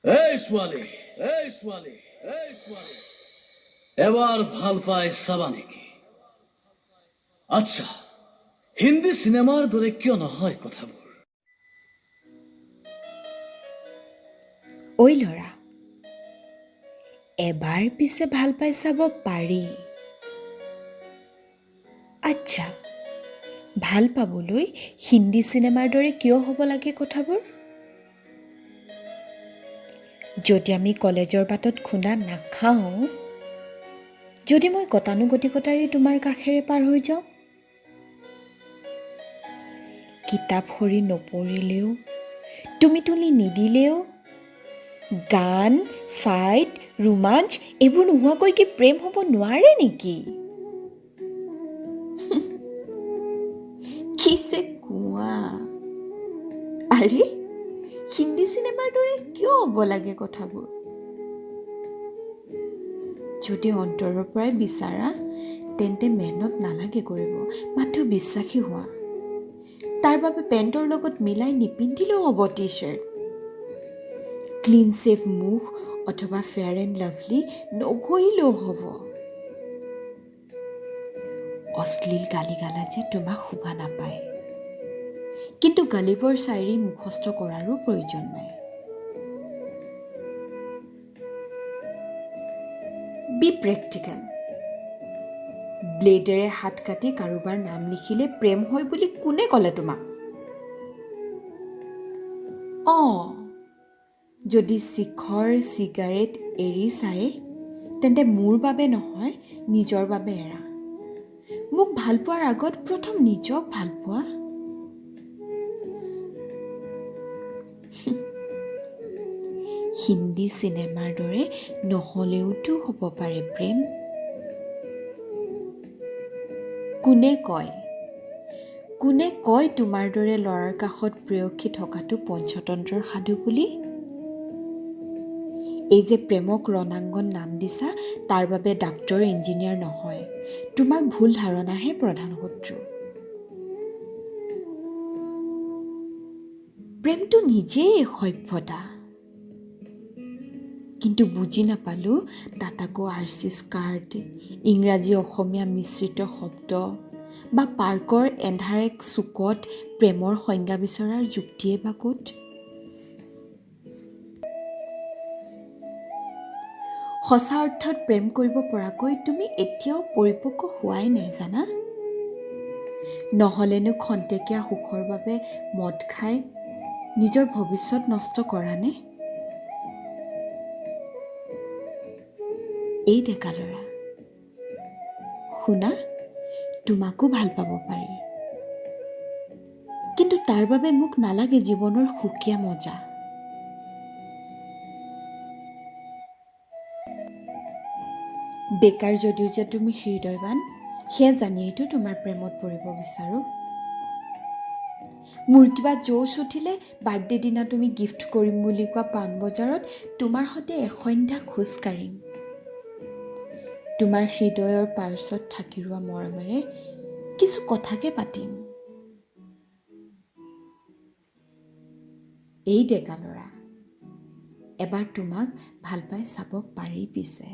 এই ছোৱালী, এই ছোৱালী, এই ছোৱালী, এবাৰ ভাল পাই চাবা নেকি? আচ্ছা, হিন্দী চিনেমাৰ দৰে কিয় নহয় কথাবোৰ? ঐ ল'ৰা, এবাৰ পিছে ভাল পাই চাব পাৰি। আচ্ছা, ভাল পাবলৈ হিন্দী চিনেমাৰ দৰে কিয় হ'ব লাগে কথাবোৰ? যদি আমি কলেজৰ বাটত খুন্দা নাখাওঁ, যদি মই গতানুগতিকতাৰে তোমাৰ কাষেৰে পাৰ হৈ যাওঁ, কিতাপ সৰি নপঢ়িলেও, তুমি তুলি নিদিলেও, গান, ফাইট, ৰোমাঞ্চ এইবোৰ নোহোৱাকৈ কি প্ৰেম হ'ব নোৱাৰে নেকি? কি যে কোৱা? আৰে, হিন্দী চিনেমাৰ দৰে কিয় হ'ব লাগে কথাবোৰ? যদি অন্তৰৰ পৰাই বিচাৰা, তেন্তে মেহনত নালাগে কৰিব, মাথো বিশ্বাসী হোৱা। তাৰ বাবে পেণ্টৰ লগত মিলাই নিপিন্ধিলেও হ'ব টি চাৰ্ট। ক্লিন ছেভ মুখ অথবা ফেয়াৰ এণ্ড লাভলি নঘঁহিলেও হ'ব। অশ্লীল গালিগালাজে তোমাক শোভা নাপায়, কিন্তু গালিবৰ চাইৰি মুখস্থ কৰাৰো প্ৰয়োজন নাই। B practical. ব্লেডেৰে হাত কাটি কাৰোবাৰ নাম লিখিলে প্ৰেম হয় বুলি কোনে ক'লে তোমাক? অঁ, যদি শিখৰ চিগাৰেট এৰি চায়, তেন্তে মোৰ বাবে নহয়, নিজৰ বাবে এৰা। মোক ভাল পোৱাৰ আগত প্ৰথম নিজক ভাল পোৱা। হিন্দী চিনেমাৰ দৰে নহ'লেওতো হ'ব পাৰে প্ৰেম। কোনে কয় তোমাৰ দৰে ল'ৰাৰ কাষত প্ৰেয়সী থকাটো পঞ্চতন্ত্ৰৰ সাধু বুলি? এই যে প্ৰেমক ৰণাংগন নাম দিছা, তাৰ বাবে ডাক্তৰ ইঞ্জিনিয়াৰ নহয়, তোমাৰ ভুল ধাৰণাহে প্ৰধান শত্ৰু। প্ৰেমটো নিজেই সভ্যতা, কিন্তু বুজি নাপালোঁ তাত আকৌ আৰ্চিছ কাৰ্ড, ইংৰাজী অসমীয়া মিশ্ৰিত শব্দ বা পাৰ্কৰ এন্ধাৰ এক চুকত প্ৰেমৰ সংজ্ঞা বিচৰাৰ যুক্তিয়ে বা ক'ত? সঁচা অৰ্থত প্ৰেম কৰিব পৰাকৈ তুমি এতিয়াও পৰিপক্ক হোৱাই নাই জানা? নহ'লেনো খন্তেকীয়া সুখৰ বাবে মদ খাই নিজৰ ভৱিষ্যত নষ্ট কৰা নে? এই ডেকা ল'ৰা, শুনা, তোমাকো ভাল পাব পাৰি, কিন্তু তাৰ বাবে মোক নালাগে জীৱনৰ সুকীয়া মজা। বেকাৰ যদিও যে তুমি হৃদয়ৱান, সেয়া জানিয়েইতো তোমাৰ প্ৰেমত পৰিব বিচাৰোঁ। মোৰ কিবা জোচ উঠিলে বাৰ্থডে দিনা তুমি গিফ্ট কৰিম বুলি কোৱা পাণবজাৰত তোমাৰ সৈতে এসন্ধ্যা খোজ কাঢ়িম। তোমাৰ হৃদয়ৰ পাৰ্চত থাকি ৰোৱা মৰমেৰে কিছু কথাকে পাতিম। এই ডেকা ল'ৰা, এবাৰ তোমাক ভাল পাই চাব পাৰি পিছে।